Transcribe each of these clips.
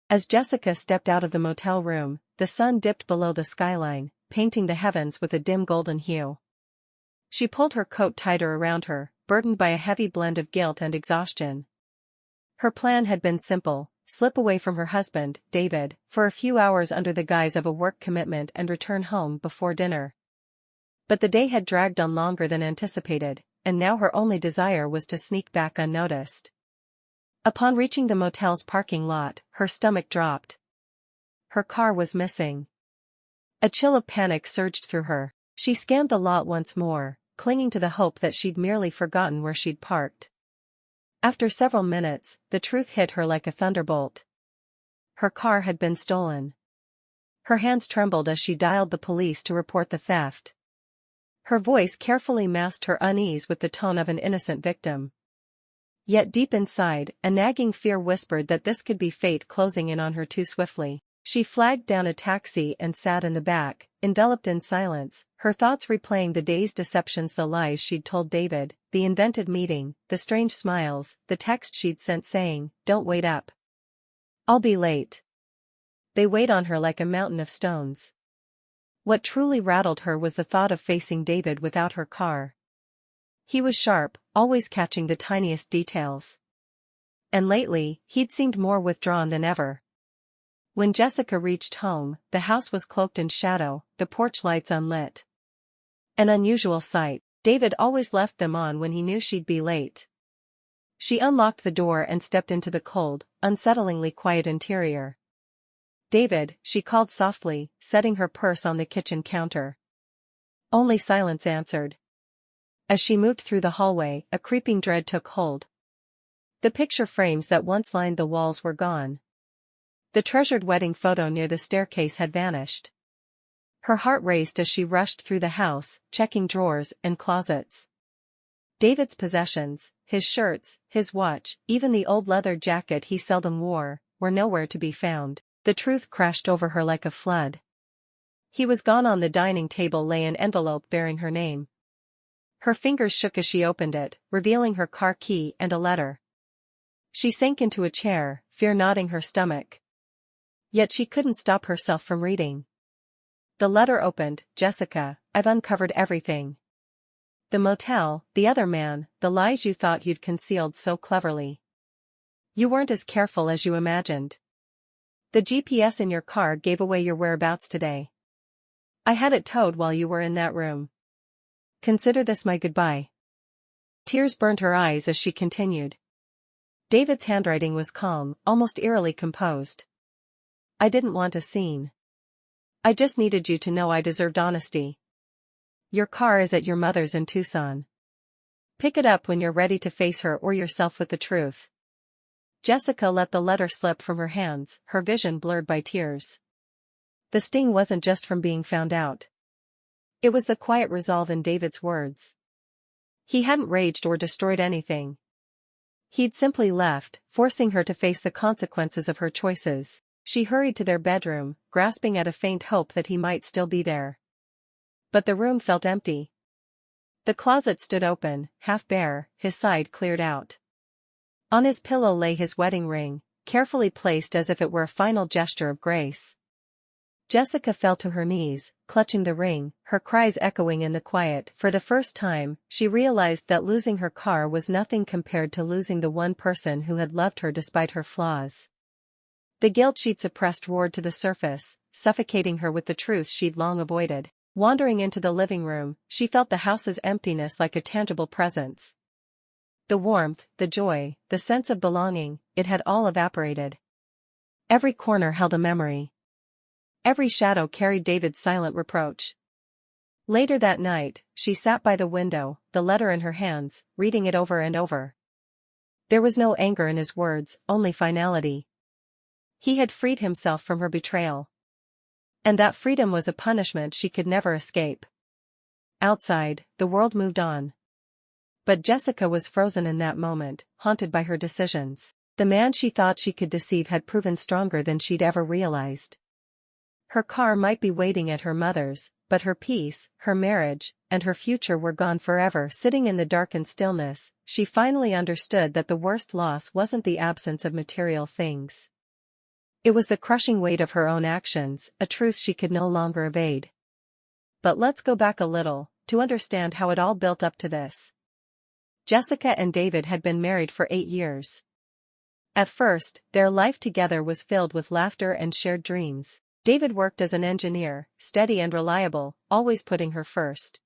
As Jessica stepped out of the motel room, the sun dipped below the skyline, painting the heavens with a dim golden hue. She pulled her coat tighter around her, burdened by a heavy blend of guilt and exhaustion. Her plan had been simple: slip away from her husband, David, for a few hours under the guise of a work commitment and return home before dinner. But the day had dragged on longer than anticipated, and now her only desire was to sneak back unnoticed. Upon reaching the motel's parking lot, her stomach dropped. Her car was missing. A chill of panic surged through her. She scanned the lot once more, clinging to the hope that she'd merely forgotten where she'd parked. After several minutes, the truth hit her like a thunderbolt. Her car had been stolen. Her hands trembled as she dialed the police to report the theft. Her voice carefully masked her unease with the tone of an innocent victim. Yet deep inside, a nagging fear whispered that this could be fate closing in on her too swiftly. She flagged down a taxi and sat in the back, enveloped in silence, her thoughts replaying the day's deceptions, the lies she'd told David, the invented meeting, the strange smiles, the text she'd sent saying, "Don't wait up. I'll be late." They weighed on her like a mountain of stones. What truly rattled her was the thought of facing David without her car. He was sharp, always catching the tiniest details. And lately, he'd seemed more withdrawn than ever. When Jessica reached home, the house was cloaked in shadow, the porch lights unlit. An unusual sight. David always left them on when he knew she'd be late. She unlocked the door and stepped into the cold, unsettlingly quiet interior. "David," she called softly, setting her purse on the kitchen counter. Only silence answered. As she moved through the hallway, a creeping dread took hold. The picture frames that once lined the walls were gone. The treasured wedding photo near the staircase had vanished. Her heart raced as she rushed through the house, checking drawers and closets. David's possessions, his shirts, his watch, even the old leather jacket he seldom wore, were nowhere to be found. The truth crashed over her like a flood. He was gone. On the dining table lay an envelope bearing her name. Her fingers shook as she opened it, revealing her car key and a letter. She sank into a chair, fear knotting her stomach. Yet she couldn't stop herself from reading. The letter opened. "Jessica, I've uncovered everything. The motel, the other man, the lies you thought you'd concealed so cleverly. You weren't as careful as you imagined. The GPS in your car gave away your whereabouts today. I had it towed while you were in that room. Consider this my goodbye." Tears burned her eyes as she continued. David's handwriting was calm, almost eerily composed. "I didn't want a scene. I just needed you to know I deserved honesty. Your car is at your mother's in Tucson. Pick it up when you're ready to face her or yourself with the truth." Jessica let the letter slip from her hands, her vision blurred by tears. The sting wasn't just from being found out. It was the quiet resolve in David's words. He hadn't raged or destroyed anything. He'd simply left, forcing her to face the consequences of her choices. She hurried to their bedroom, grasping at a faint hope that he might still be there. But the room felt empty. The closet stood open, half bare, his side cleared out. On his pillow lay his wedding ring, carefully placed as if it were a final gesture of grace. Jessica fell to her knees, clutching the ring, her cries echoing in the quiet. For the first time, she realized that losing her car was nothing compared to losing the one person who had loved her despite her flaws. The guilt she'd suppressed roared to the surface, suffocating her with the truth she'd long avoided. Wandering into the living room, she felt the house's emptiness like a tangible presence. The warmth, the joy, the sense of belonging, it had all evaporated. Every corner held a memory. Every shadow carried David's silent reproach. Later that night, she sat by the window, the letter in her hands, reading it over and over. There was no anger in his words, only finality. He had freed himself from her betrayal. And that freedom was a punishment she could never escape. Outside, the world moved on. But Jessica was frozen in that moment, haunted by her decisions. The man she thought she could deceive had proven stronger than she'd ever realized. Her car might be waiting at her mother's, but her peace, her marriage, and her future were gone forever. Sitting in the darkened stillness, she finally understood that the worst loss wasn't the absence of material things. It was the crushing weight of her own actions, a truth she could no longer evade. But let's go back a little, to understand how it all built up to this. Jessica and David had been married for 8 years. At first, their life together was filled with laughter and shared dreams. David worked as an engineer, steady and reliable, always putting her first.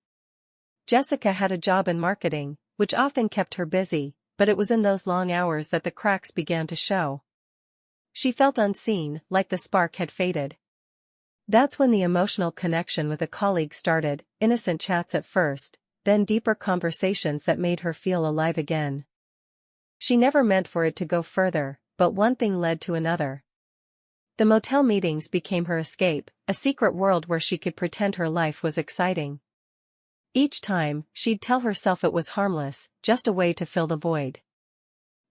Jessica had a job in marketing, which often kept her busy, but it was in those long hours that the cracks began to show. She felt unseen, like the spark had faded. That's when the emotional connection with a colleague started, innocent chats at first, then deeper conversations that made her feel alive again. She never meant for it to go further, but one thing led to another. The motel meetings became her escape, a secret world where she could pretend her life was exciting. Each time, she'd tell herself it was harmless, just a way to fill the void.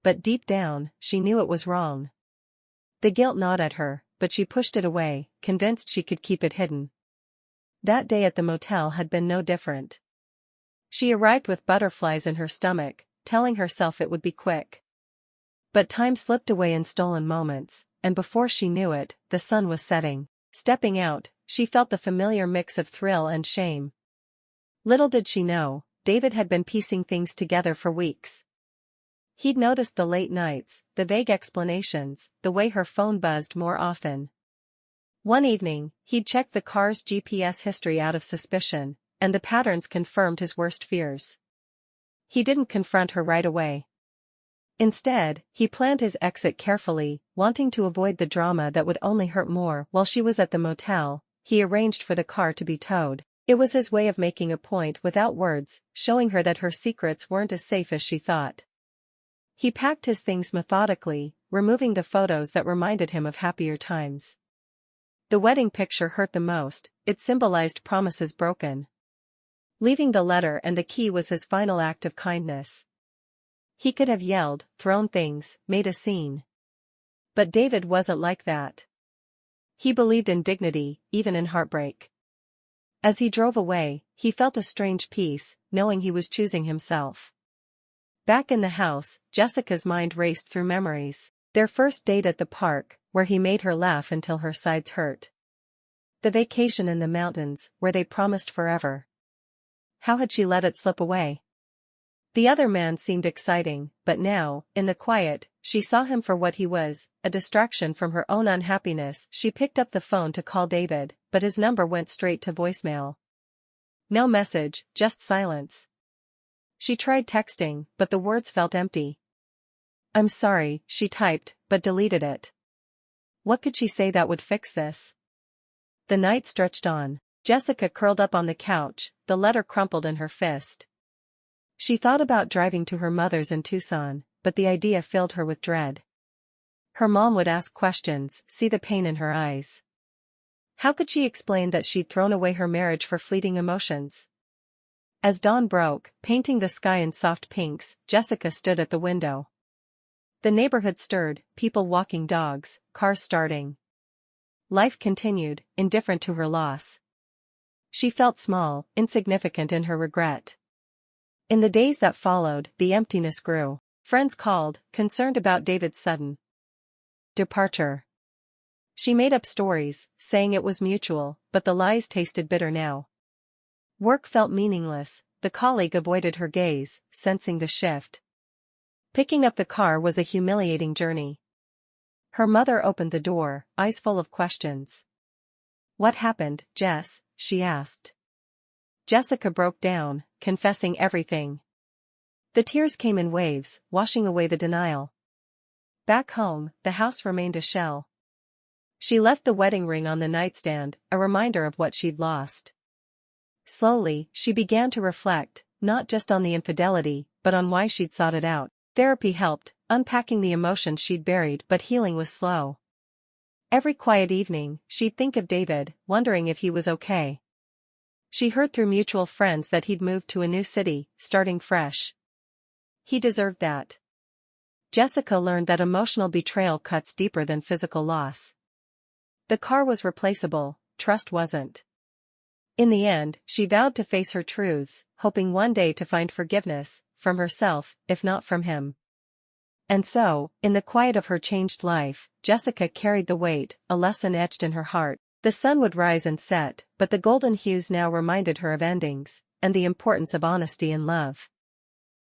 But deep down, she knew it was wrong. The guilt gnawed at her, but she pushed it away, convinced she could keep it hidden. That day at the motel had been no different. She arrived with butterflies in her stomach, telling herself it would be quick. But time slipped away in stolen moments, and before she knew it, the sun was setting. Stepping out, she felt the familiar mix of thrill and shame. Little did she know, David had been piecing things together for weeks. He'd noticed the late nights, the vague explanations, the way her phone buzzed more often. One evening, he'd checked the car's GPS history out of suspicion, and the patterns confirmed his worst fears. He didn't confront her right away. Instead, he planned his exit carefully, wanting to avoid the drama that would only hurt more. While she was at the motel, he arranged for the car to be towed. It was his way of making a point without words, showing her that her secrets weren't as safe as she thought. He packed his things methodically, removing the photos that reminded him of happier times. The wedding picture hurt the most, it symbolized promises broken. Leaving the letter and the key was his final act of kindness. He could have yelled, thrown things, made a scene. But David wasn't like that. He believed in dignity, even in heartbreak. As he drove away, he felt a strange peace, knowing he was choosing himself. Back in the house, Jessica's mind raced through memories. Their first date at the park, where he made her laugh until her sides hurt. The vacation in the mountains, where they promised forever. How had she let it slip away? The other man seemed exciting, but now, in the quiet, she saw him for what he was, a distraction from her own unhappiness. She picked up the phone to call David, but his number went straight to voicemail. No message, just silence. She tried texting, but the words felt empty. "I'm sorry," she typed, but deleted it. What could she say that would fix this? The night stretched on. Jessica curled up on the couch, the letter crumpled in her fist. She thought about driving to her mother's in Tucson, but the idea filled her with dread. Her mom would ask questions, see the pain in her eyes. How could she explain that she'd thrown away her marriage for fleeting emotions? As dawn broke, painting the sky in soft pinks, Jessica stood at the window. The neighborhood stirred, people walking dogs, cars starting. Life continued, indifferent to her loss. She felt small, insignificant in her regret. In the days that followed, the emptiness grew. Friends called, concerned about David's sudden departure. She made up stories, saying it was mutual, but the lies tasted bitter now. Work felt meaningless, the colleague avoided her gaze, sensing the shift. Picking up the car was a humiliating journey. Her mother opened the door, eyes full of questions. "What happened, Jess?" she asked. Jessica broke down, confessing everything. The tears came in waves, washing away the denial. Back home, the house remained a shell. She left the wedding ring on the nightstand, a reminder of what she'd lost. Slowly, she began to reflect, not just on the infidelity, but on why she'd sought it out. Therapy helped, unpacking the emotions she'd buried, but healing was slow. Every quiet evening, she'd think of David, wondering if he was okay. She heard through mutual friends that he'd moved to a new city, starting fresh. He deserved that. Jessica learned that emotional betrayal cuts deeper than physical loss. The car was replaceable, trust wasn't. In the end, she vowed to face her truths, hoping one day to find forgiveness, from herself, if not from him. And so, in the quiet of her changed life, Jessica carried the weight, a lesson etched in her heart. The sun would rise and set, but the golden hues now reminded her of endings, and the importance of honesty in love.